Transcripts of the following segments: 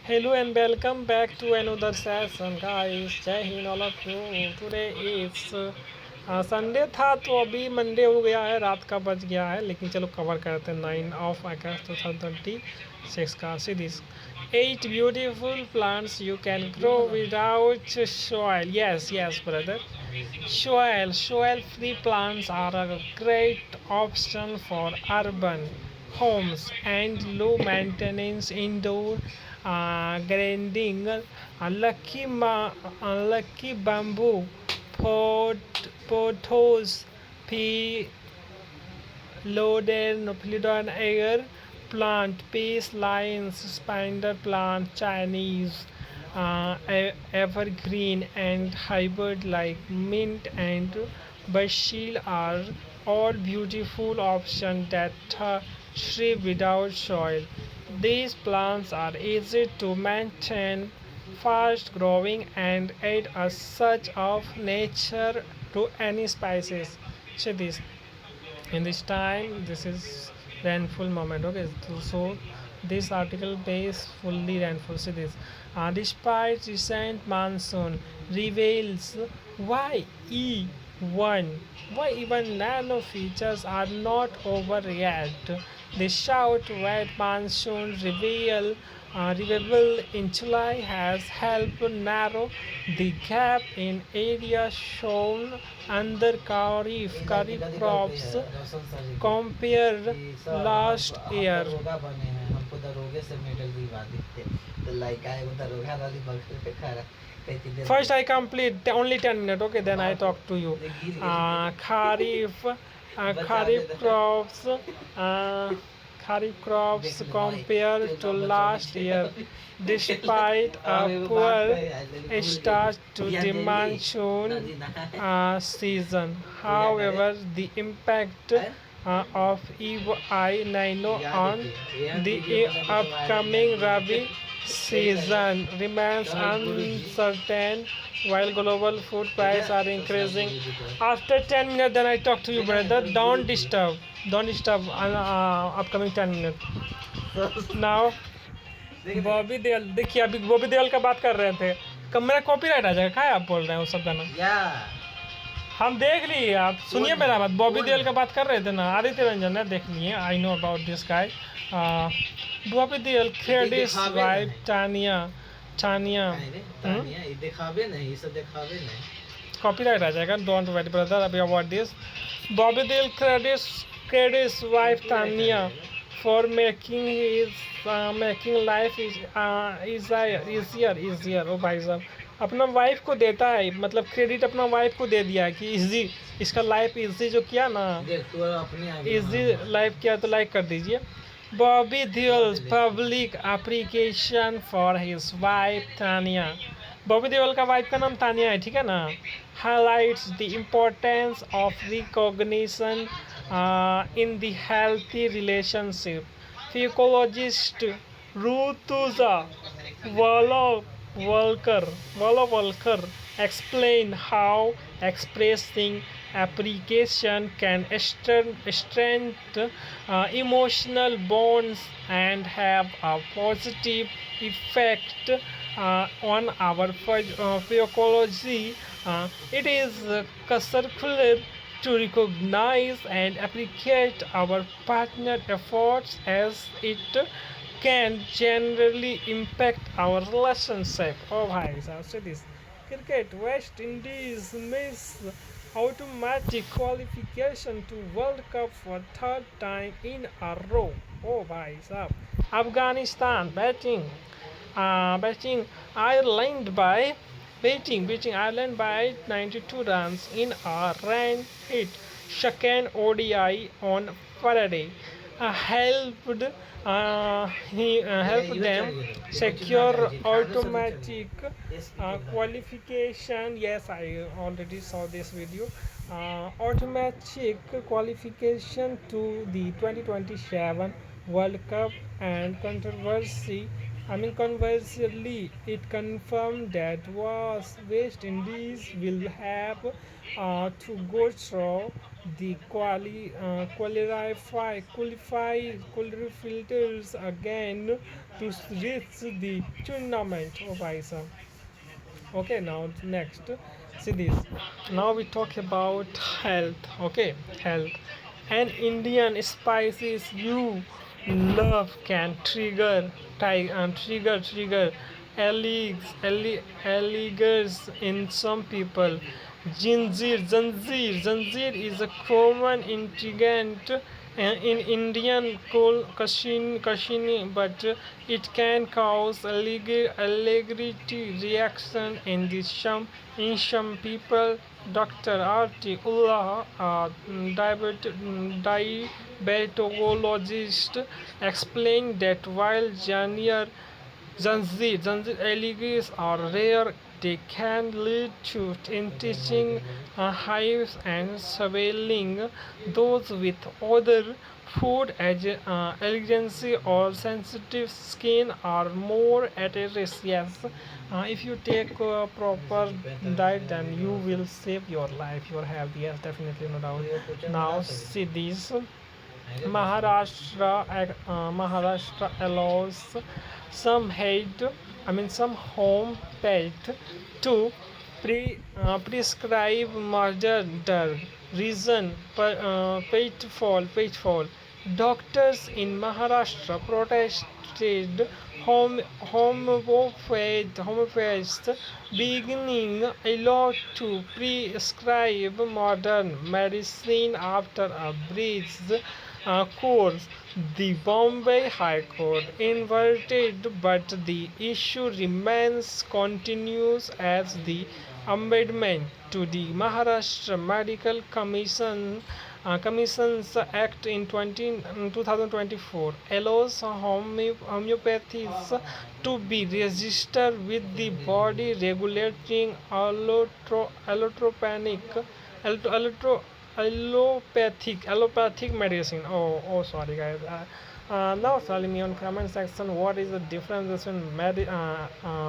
Hello and welcome back to another session, guys. जय Hind all of you. Today is Sunday था तो अभी Monday हो गया है, रात का बज गया है, लेकिन चलो कवर करते हैं 9 अगस्त 2026 का series 8 beautiful plants you can grow without soil. Yes, brother. Soil free plants are a great option for urban homes and low maintenance indoor gardening. Lucky bamboo pothos philodendron air plant, peace lines, spider plant, Chinese evergreen, and hybrid like mint and basil are all beautiful options that thrive without soil. These plants are easy to maintain, fast growing, and add a touch of nature to any species. See this. In this time, this is rainful moment. Okay, so this article base fully rainful. See this. Despite recent monsoon reveals why E1, why even nano features are not over yet. The south wet monsoon revival in July has helped narrow the gap in area shown under Kharif crops compared last year. हमको दरोगे से medal दिलवा देते तो like आए वो दरोगा वाली बक्से पे खड़ा कहती दे First, I complete only 10 minutes. Okay, then I talk to you. Kharif crops. Kharif crops compared to last year, despite a poor start to the monsoon season. However, the impact of EI Nino on the upcoming Rabi season remains uncertain while global food prices are increasing. After 10 minutes, then I talk to you, brother. Don't disturb upcoming 10 minutes. Now, Bobby Deol देखिए, अभी बॉबी देओल का बात कर रहे थे, कब मेरा copyright आ जाएगा? क्या है आप बोल रहे हैं वो सब गाना? हम देख लिए, आप सुनिए मेरा बात। बॉबी देओल का बात कर रहे थे ना, आदित्य रंजन है, देख लिए। I know about this guy. Bobby Deol credits wife Tania दिखावे नहीं, इसे दिखावे नहीं, कॉपीराइट आ जाएगा। डोंट वरी ब्रदर अभी about this. Bobby Deol credits wife Tania for making life easier। ओ भाई साहब, अपना वाइफ को देता है, मतलब क्रेडिट अपना वाइफ को दे दिया है कि इजी, इसका लाइफ इजी जो किया ना, इजी लाइफ किया, तो लाइक कर दीजिए। Bobby Deol public application for his wife Tania. Bobby Deol का वाइफ का नाम तानिया है, ठीक है ना। Highlights the importance of recognition in the healthy relationship. Psychologist Rutuja Walker explain how expressing appreciation can strengthen emotional bonds and have a positive effect on our psychology. It is circular to recognize and appreciate our partner efforts as it can generally impact our relationship. Oh भाई साहब से this cricket West Indies miss automatic qualification to World Cup for third time in a row. Oh भाई साहब, Afghanistan batting Ireland by beating Ireland by 92 runs in a rain hit second ODI on Friday, helped them secure automatic qualification. Yes, I already saw this video. Automatic qualification to the 2027 World Cup, and conversely, it confirmed that West Indies will have to go through the qualify filters again to reach the tournament. Oh, bhai sahab. Okay, now next, see this. Now we talk about health. Okay, health. An Indian spices you love can trigger alligators in some people. Zanjeer is a common ingredient in Indian cuisine, but it can cause allergy reaction in some people. Dr. R.T. Ullah, a diabetologist, explained that while Zanzir allegations are rare. They can lead to intestine hives and swelling. Those with other food allergy or sensitive skin are more at risk. Yes, if you take proper diet, then you will save your life, your health. Yes, definitely, no doubt. Now, see this. Maharashtra allows some some home pet to prescribe murder drug. Reason pitfall. Doctors in Maharashtra protested homeopaths beginning allowed to prescribe modern medicine after a breach course. The Bombay High Court inverted, but the issue remains continuous as the amendment to the Maharashtra Medical Commissions Act in 2024 allows homeopathies to be registered with the body regulating allopathic medicine. Sorry guys. Now tell me on comment section what is the difference between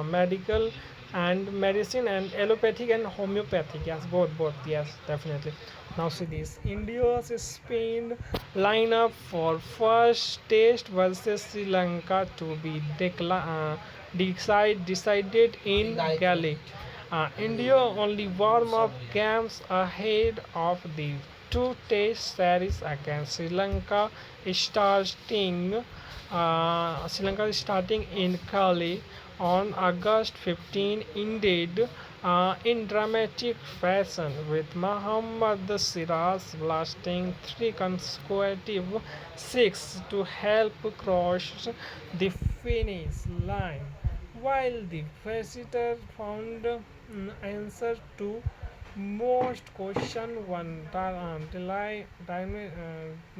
medical and medicine and allopathic and homeopathic. Yes, both. Yes, definitely. Now see this. India's Spain lineup for first test versus Sri Lanka to be decided in Delhi. India only warm up games ahead of the two test series against Sri Lanka is starting in Cali on August 15, indeed in dramatic fashion, with Mohammad Siraj blasting three consecutive six to help cross the finish line, while the visitor found answer to most question one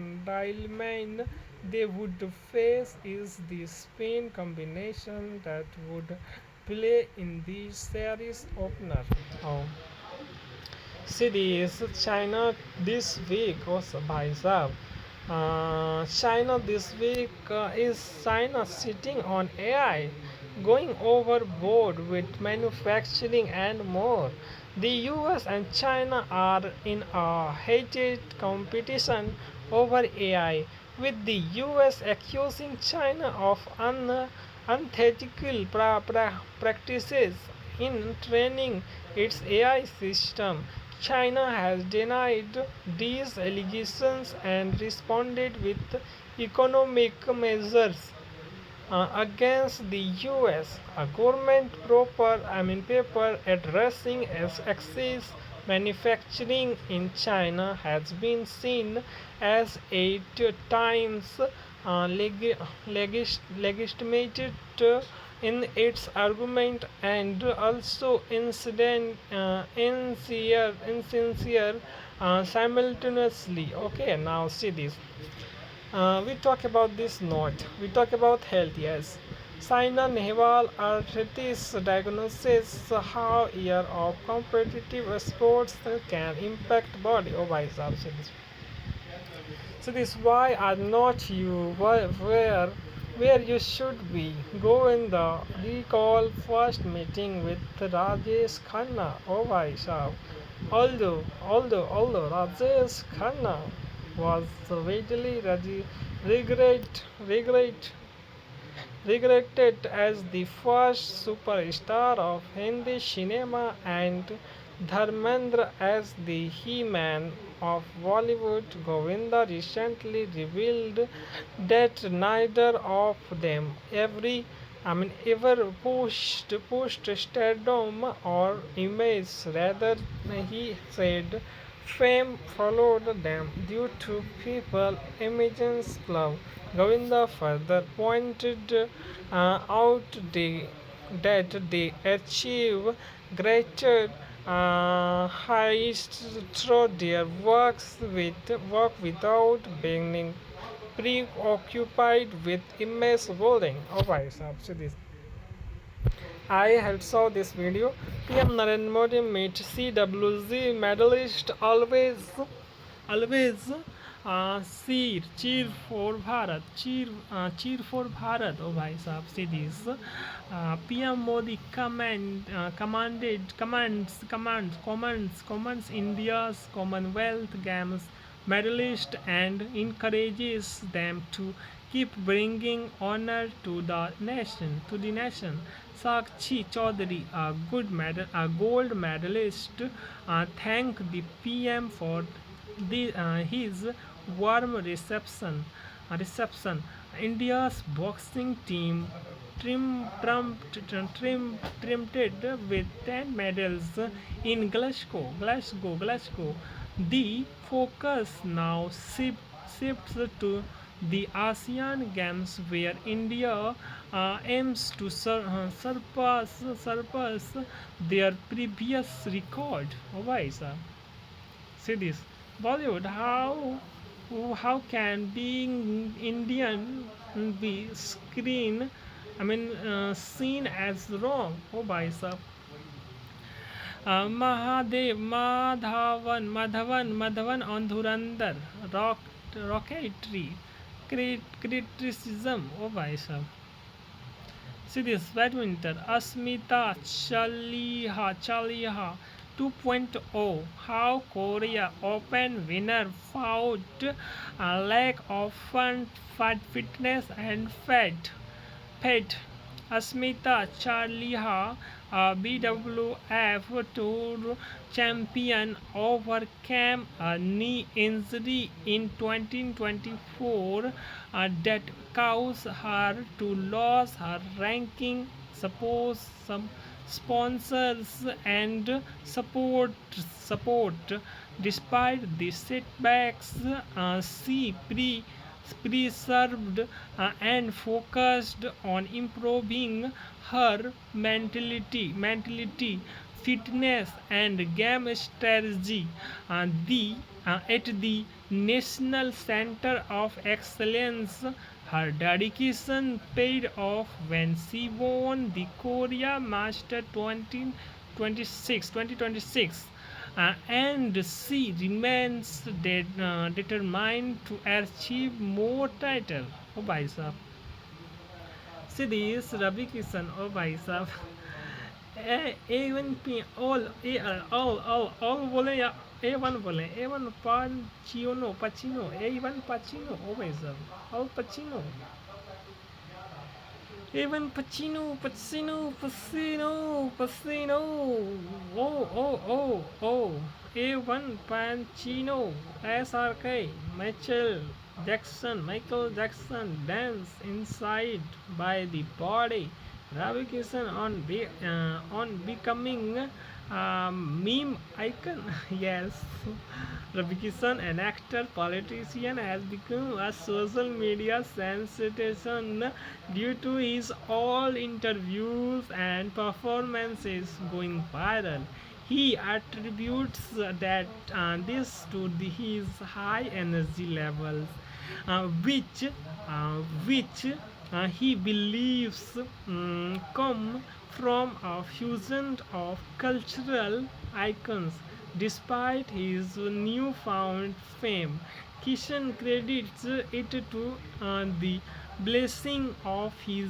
dilemma they would face is the spin combination that would play in the series opener. Oh. See this China this week also bhai sahab. China this week is China sitting on AI, going overboard with manufacturing and more. The US and China are in a heated competition over AI, with the US accusing China of unethical practices in training its AI system. China has denied these allegations and responded with economic measures against the US. A government paper addressing excess manufacturing in China has been seen as eight times legitimated in its argument and also insincere simultaneously. Okay, now see this. We talk about this note. We talk about health. Yes, Saina Nehwal arthritis diagnosis how year of competitive sports can impact body. Oh, by so this why are not you where you should be. Go in the recall first meeting with Rajesh Khanna. Oh, by Although Rajesh Khanna was widely regret, regretted as the first superstar of Hindi cinema and Dharmendra as the He-Man of Bollywood, Govinda recently revealed that neither of them ever pushed stardom or image. Rather, he said fame followed them due to people immense love. Govinda further pointed out that they achieve greater heights through their work without being preoccupied with image building. Oh, भाई साहब से this. I had saw this video. PM Narendra Modi meet CWZ medalist always cheer for Bharat, cheer for Bharat. Oh bhai sahab, see this. PM Modi commends India's Commonwealth Games medalist and encourages them to keep bringing honor to the nation. Sakshi Chaudhary, a gold medalist, thanked the PM for his warm reception. India's boxing team trimmed with 10 medals in Glasgow. The focus now shifts to the ASEAN Games, where India aims to surpass their previous record. Oh, why, sir? See this. Bollywood, how can being Indian be seen as wrong? Oh, bhai sahab. Madhavan on Dhurandhar, rocketry, criticism. Oh, bhai sahab. See this, badminton, Asmita Chaliha 2.0, how Korea Open winner fought a lack of fitness and fate. Asmita Chaliha, a BWF Tour champion, overcame a knee injury in 2024 that caused her to lose her ranking. Some sponsors and support. Despite the setbacks, she preserved and focused on improving her mentality, fitness, and game strategy. At the National Center of Excellence, her dedication paid off when she won the Korea Master 2026, and she remains determined to achieve more titles. Oh, bhai sahab. See this, Ravi Kishan. Oh, bhai sahab. A1P all बोले या A1 बोले A1 Pacino A1 Pacino. Oh भाई साहब, all Pacino. A1 Pacino. Oh. A1 Pacino. SRK Michael Jackson dance inside by the body. Ravi Kishan on becoming meme icon. Yes, Ravi Kishan, an actor politician, has become a social media sensation due to his all interviews and performances going viral. He attributes this to his high energy levels, which he believes come from a fusion of cultural icons. Despite his newfound fame, Kishan credits it to the blessing of his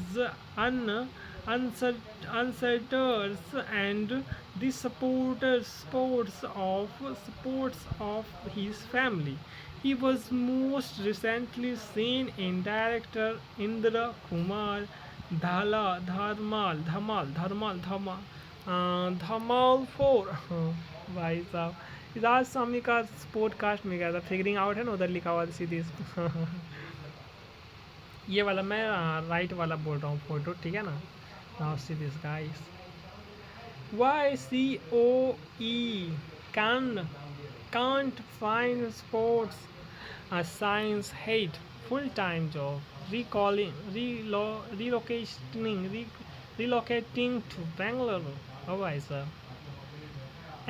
ancestors and the supports of his family. He was most recently seen in director Indra Kumar धमाल 4 भाई साहब राज स्वामी का podcast में गया था figuring out है ना उधर लिखा हुआ था सीधी ये वाला मैं राइट वाला बोल रहा हूँ फोटो ठीक है ना now see this guys YCOE can can't find sports a science hate full-time job relocating to Bangalore. Oh, भाई साहब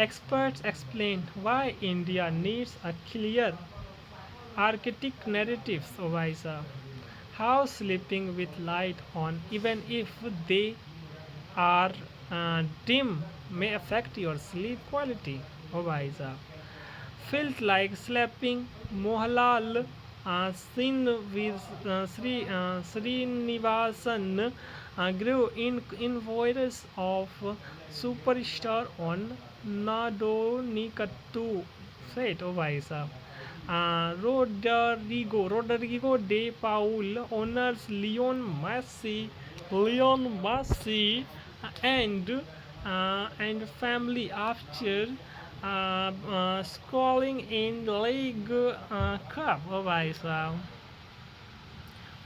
experts explain why India needs a clear archaic narratives. Oh, भाई साहब how sleeping with light on even if they are dim may affect your sleep quality. Oh, भाई साहब felt like slapping Mohanlal Srinivasan grew in voice of superstar on Nadonikattu set. Oh, भाई साहब Rodrigo de Paul honors Leon Messi and family after scoring in League Cup. Oh, भाई साहब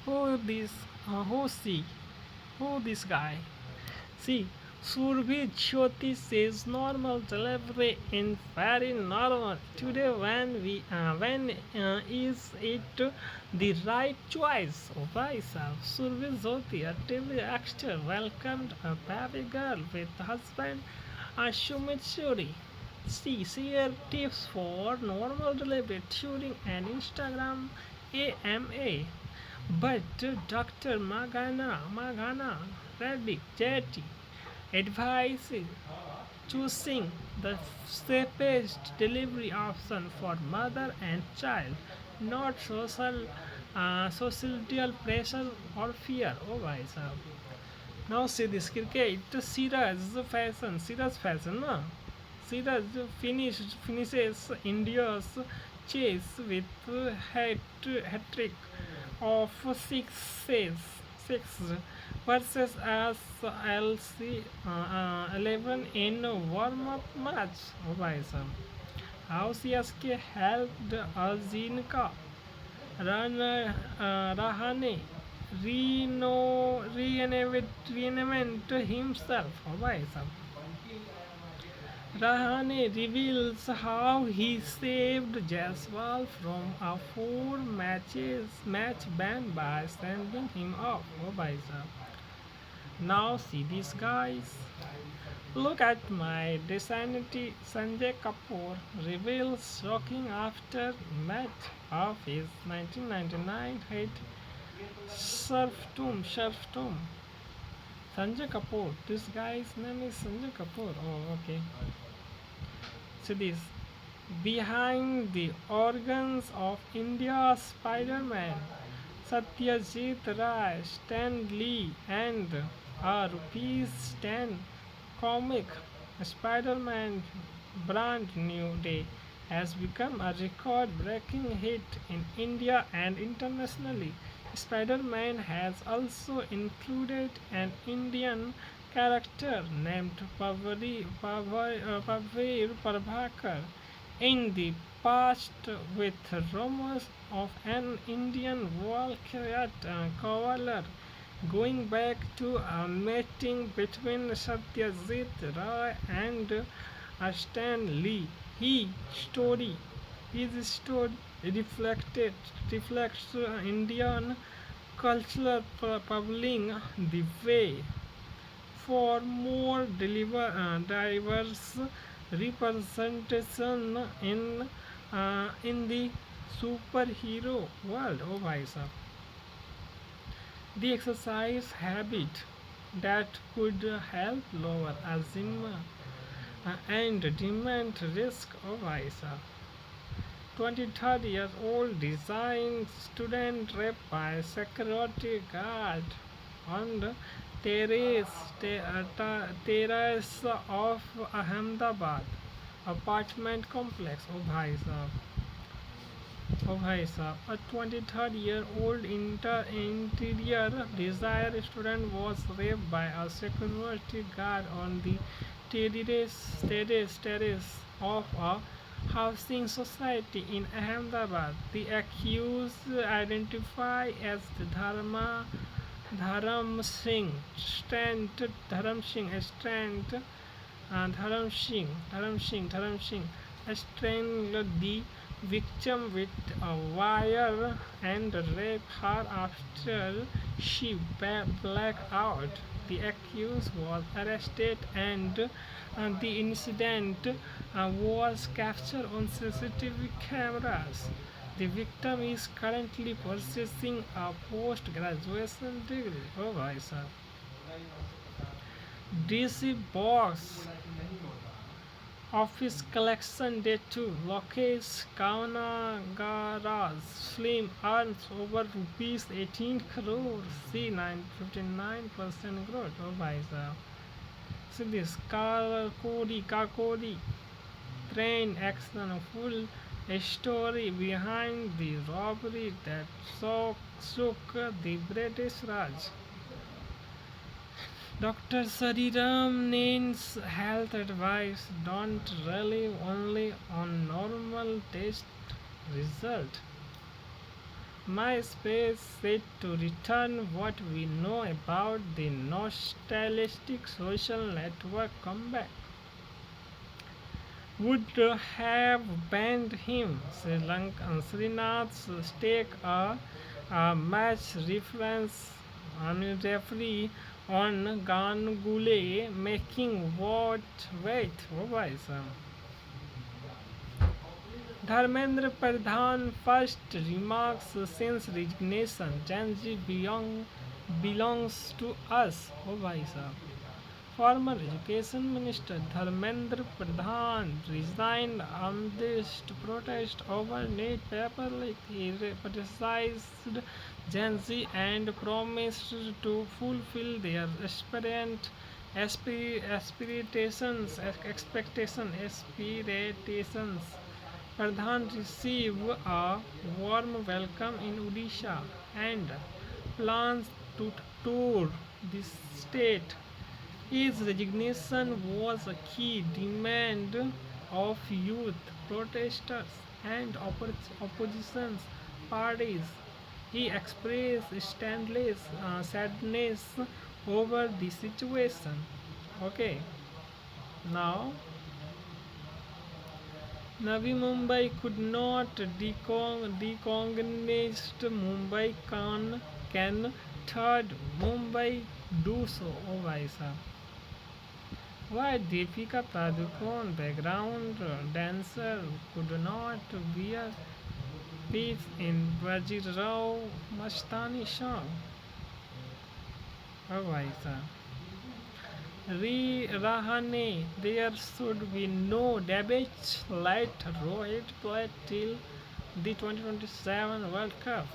who this who see who this guy see Surbhi Jyoti says normal delivery in very normal. Today when is it the right choice? Oh, bhai sahab. Surbhi Jyoti, a TV actor, welcomed a baby girl with husband Ashumit Suri. Share tips for normal delivery during an Instagram AMA. But Dr. Magana Reddy Jetty advises choosing the safest delivery option for mother and child, not societal pressure or fear. Oh, bhai sahab. Now see this cricket Siraj fashion na. Siraj finishes India's chase with hat-trick of six versus SLC 11 in warm-up match. Oh, bhai sahab. How CSK helped Azinka Rahane reinvent himself. Oh, bhai sahab. Rahane reveals how he saved Jaiswal from a match ban by sending him off. Oh, bhai sahab. Now see these guys. Look at my disanity. Sanjay Kapoor reveals shocking aftermath of his 1999 hit Surf Tum. Sanjay Kapoor. This guy's name is Sanjay Kapoor. Oh, okay. So this behind the organs of India's Spider-Man, Satyajit Ray, Stan Lee, and a rupees 10 comic Spider-Man Brand New Day has become a record-breaking hit in India and internationally. Spider-Man has also included an Indian character named Pavir Prabhakar in the past, with rumors of an Indian Valkyrie cavalry going back to a meeting between Satyajit Ray and Stan Lee. His story reflects Indian culture, paving the way for more diverse representation in the superhero world. Oh, bhai sahab. The exercise habit that could help lower asthma and demand risk. Oh, bhai sahab. 23-year-old design student raped by security guard on terrace of Ahmedabad apartment complex. Oh bhai sahab, a 23-year-old interior design student was raped by a security guard on the terrace of a housing society in Ahmedabad. The accused, identified as Dharam Singh, Dharam Singh strangled the victim with a wire and raped her after she blacked out. The accused was arrested and the incident was captured on CCTV cameras. The victim is currently pursuing a post-graduation degree. Oh, bhai sahab. DC Box Office Collection Day 2. Lokesh Kaunagara's film earns over rupees 18 crores. See 59% growth. Oh, bhai sahab. See this Kakori train action full story behind the robbery that shook the British Raj. Dr. Sariram Nain's health advice: don't rely only on normal test result. MySpace said to return what we know about the nostalgic social network comeback would have banned him. Srinath's stake a match reference on referee on Ganguly making what wait. Oh bhai sahab. Dharmendra Pradhan first remarks since resignation: Gen Z belongs to us. Oh bhai sahab. Former Education Minister Dharmendra Pradhan resigned amidst protest over NEET paper leak. He criticized Gen Z and promised to fulfill their aspirations. Pradhan received a warm welcome in Odisha and plans to tour the state. His resignation was a key demand of youth protesters and opposition parties. He expressed sadness over the situation. Okay, now Navi Mumbai could not decongenize Mumbai can third Mumbai do so. Oh bhai sahab. Why Deepika Padukone, background dancer, could not wear beads in Bajirao Mastani song? Oh bhai sahab. Rahane, there should be no debate. Let Rohit play till the 2027 World Cup.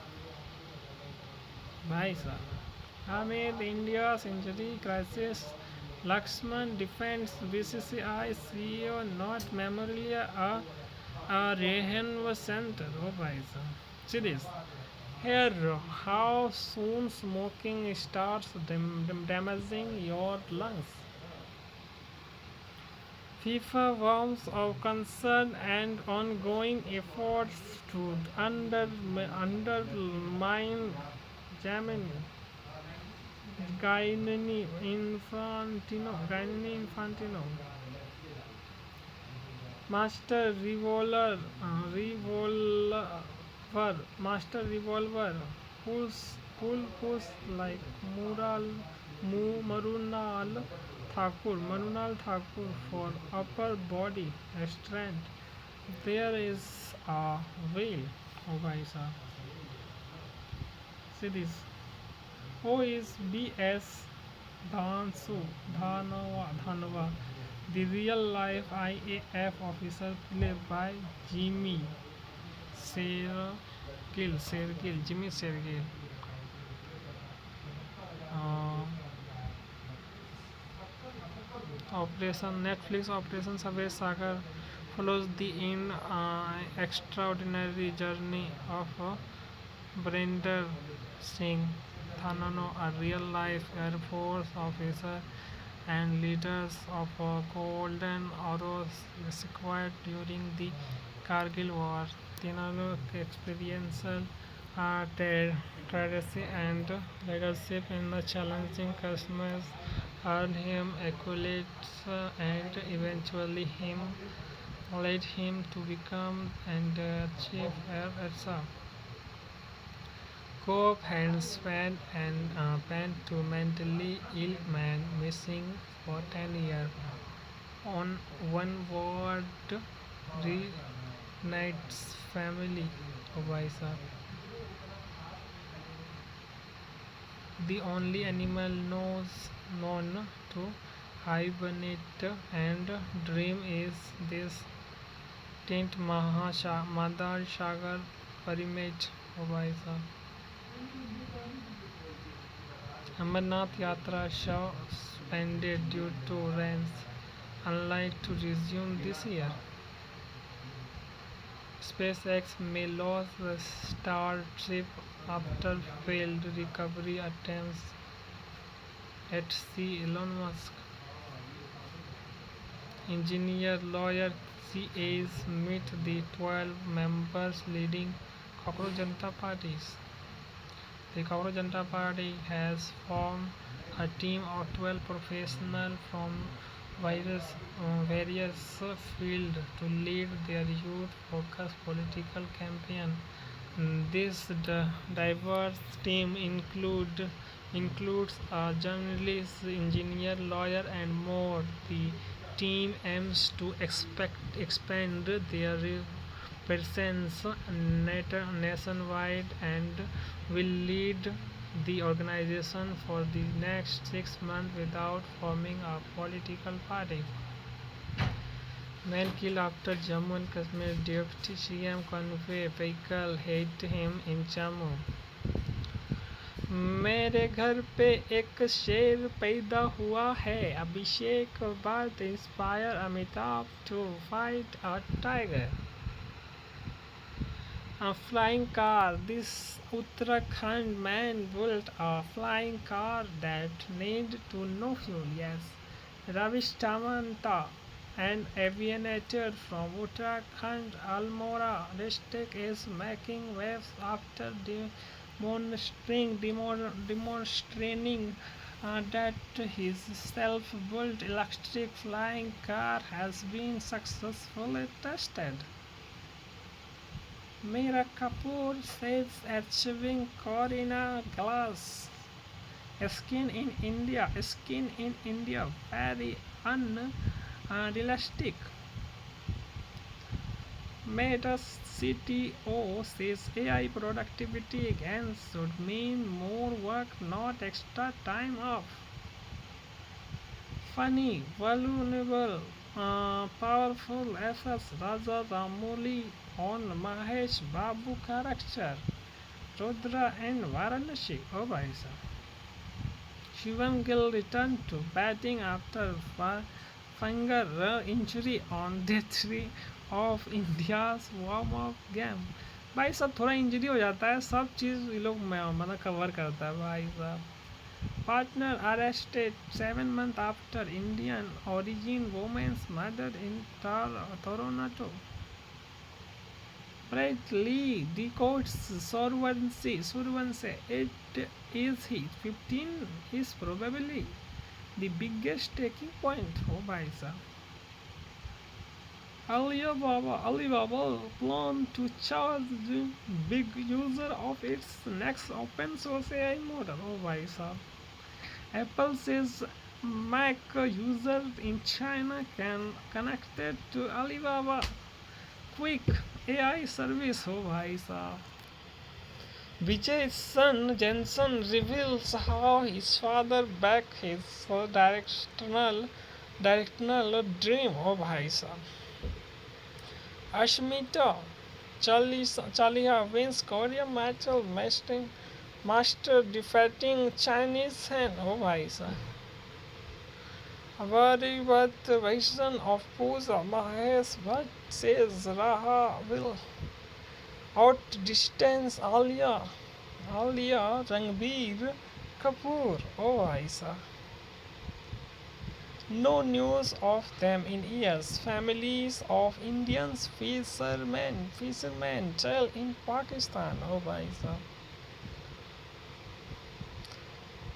Bhai sahab. Amid India's injury crisis, Lakshman defends BCCI CEO not memorial a Rehenva Center. Oh bhai sahab. See this. Here, how soon smoking starts damaging your lungs. FIFA warns of concern and ongoing efforts to undermine Germany. Gianni Infantino. Master Revolver, pull like Marunal Thakur for upper body strength. There is a whale. Oh guys, see this. Who is B.S. Dhanwa, the real life IAF officer played by Jimmy Sergil. Operation Netflix Operation Saber Sagar follows the extraordinary journey of Brinder Singh Thanano, a real-life Air Force officer and leaders of Golden Arrows sequoia during the Kargil War. Thanano experienced tragedy and leadership in the challenging customers earned him accolades and eventually him led him to become and chief air officer. Cope had spent and pen to mentally ill man missing for 10 years. On one word, reunites family. Obaisa. The only animal known to hibernate and dream is this tent Madar Sagar Parimate Obaisa. Amarnath Yatra suspended due to rains, unlikely to resume this year. SpaceX may lose the Starship after failed recovery attempts at sea. Elon Musk. Engineer lawyer CAs meet the 12 members leading Cockroach Janata parties. The Cockroach Janata Party has formed a team of 12 professionals from various fields to lead their youth-focused political campaign. This diverse team includes a journalist, engineer, lawyer, and more. The team aims to expand their presence nationwide and will lead the organization for the next 6 months without forming a political party. Man killed after Jammu and Kashmir Deputy CM convoy vehicle hit him in Jammu. मेरे घर पे एक शेर पैदा हुआ है Abhishek birth inspire Amitabh to fight a tiger. A flying car. This Uttarakhand man built a flying car that need to no fuel. Yes, Ravish Tamanta, an aviator from Uttarakhand, Almora district, is making waves after demonstrating that his self-built electric flying car has been successfully tested. Meera Kapoor says achieving Corina glass skin in India very unrealistic. Meta CTO says AI productivity gains should mean more work, not extra time off. Funny, vulnerable, powerful SS Raja Ramouli on Mahesh Babu character. Rudra and Varanasi. Oh, bhai sahab. Shivam Gill returned to batting after finger injury on day 3 of India's warm-up game. भाई सब थोड़ा injury हो जाता है सब चीज़ ये लोग मतलब कवर करता है भाई साहब. Partner arrested 7 months after Indian origin woman's murder in Toronto. Brett Lee decodes Survanse. It is he 15 is probably the biggest taking point. Oh bhai sahab. Alibaba plan to charge big user of its next open source AI model. Oh bhai sahab. Apple says Mac users in China can connect it to Alibaba quick AI service. Oh bhai sahab. Vijay's son Jensen reveals how his father backed his directional dream. Oh bhai sahab. Ashmita Chaliha wins Korean master defeating Chinese hand. Oh bhai sahab. Very but version of Pooja Mahesh Bhatt says Raha will outdistance Alia Ranbir Kapoor. Oh, Aisa. No news of them in years. Families of Indians fishermen jailed in Pakistan. Oh, Aisa.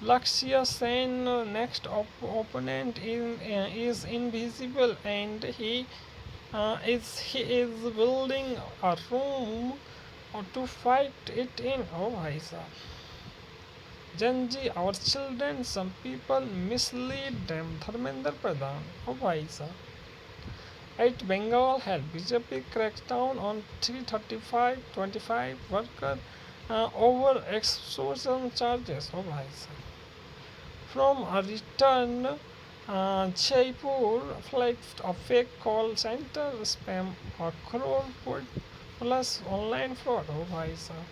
Lakshya Sen next opponent is invisible and he is building a room to fight it in. Oh, bhai sahab. Janji, our children, some people mislead them. Dharmendra Pradhan. Oh, bhai sahab. At Bengal held BJP crackdown on 335 workers over extortion charges. Oh, bhai sahab. From a return, Jaipur flight a fake call center spam a crore plus online fraud. Oh, bhai sahab.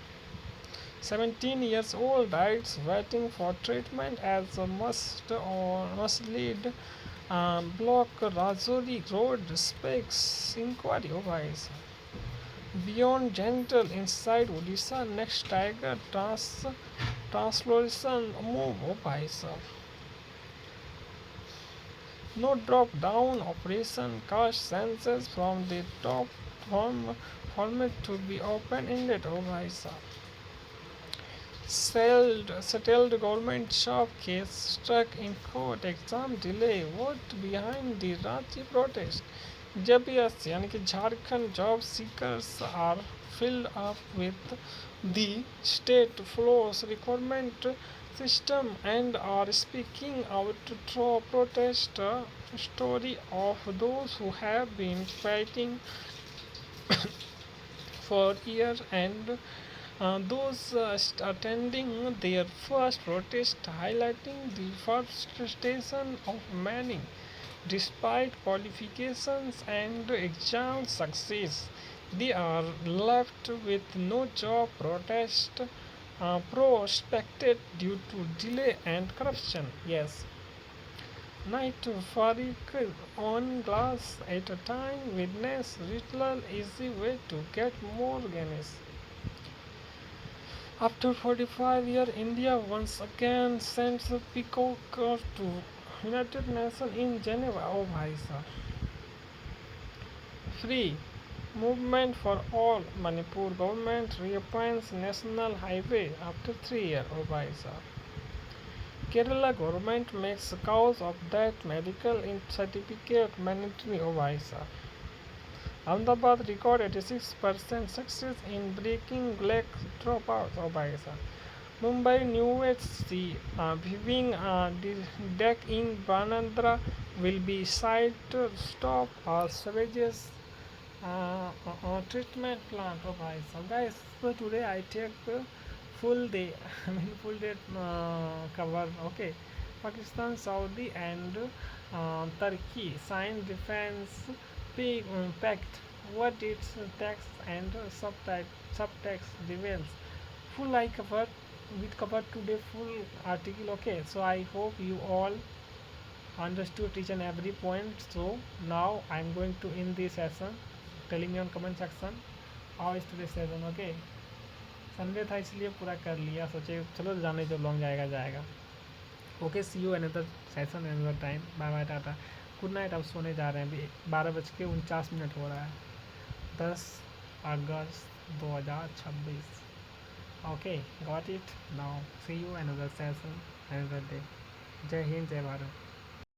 17 years old dies waiting for treatment as a must lead block Rajouri Road speaks inquiry. Oh, bhai sahab. Beyond gentle inside Odisha next tiger translocation move. Oh, bhai sahab. No drop down operation cast census from the top format to be open ended. Oh, bhai sahab. Settled government shop case stuck in court exam delay. What behind the Ranchi protest? JPS यानी कि Jharkhand job seekers are filled up with the state flows requirement system and are speaking out through protest story of those who have been fighting for years and those attending their first protest highlighting the frustration of many despite qualifications and exam success they are left with no job protest prospected due to delay and corruption. Yes, night Farik on glass at a time witness ritual easy way to get more Guinness. After 45 years, India once again sends a peacock to United Nations in Geneva. Oh, bhai sahab. Free movement for all. Manipur government reopens national highway after 3 years. Oh, bhai sahab. Kerala government makes cause of death medical certificate mandatory. Oh, bhai sahab. Ahmedabad record 86% success in breaking black dropouts. Oh, bhai sahab. Mumbai New HC viewing deck in Bandra will be site stop or savages treatment plant. Oh, bhai sahab. Guys, so today I take full day, I mean full day cover. Okay, Pakistan, Saudi, and Turkey signed defense pact. What its text and subtext reveals. Full I covered with covered today full article. Okay, so I hope you all understood each and every point. So now I'm going to end this session. Telling me on comment section how is today's session. Okay, Sunday था इसलिए पूरा कर लिया, सोचे चलो जाने जो long जाएगा जाएगा. Okay, see you another session another time. Bye bye, tata, good night. अब सोने जा रहे हैं. अभी 12:49 हो रहा है. 10 अगस्त 2026. Okay, got it. Now see you another session, another day. Jai Hind, Jai Bharat.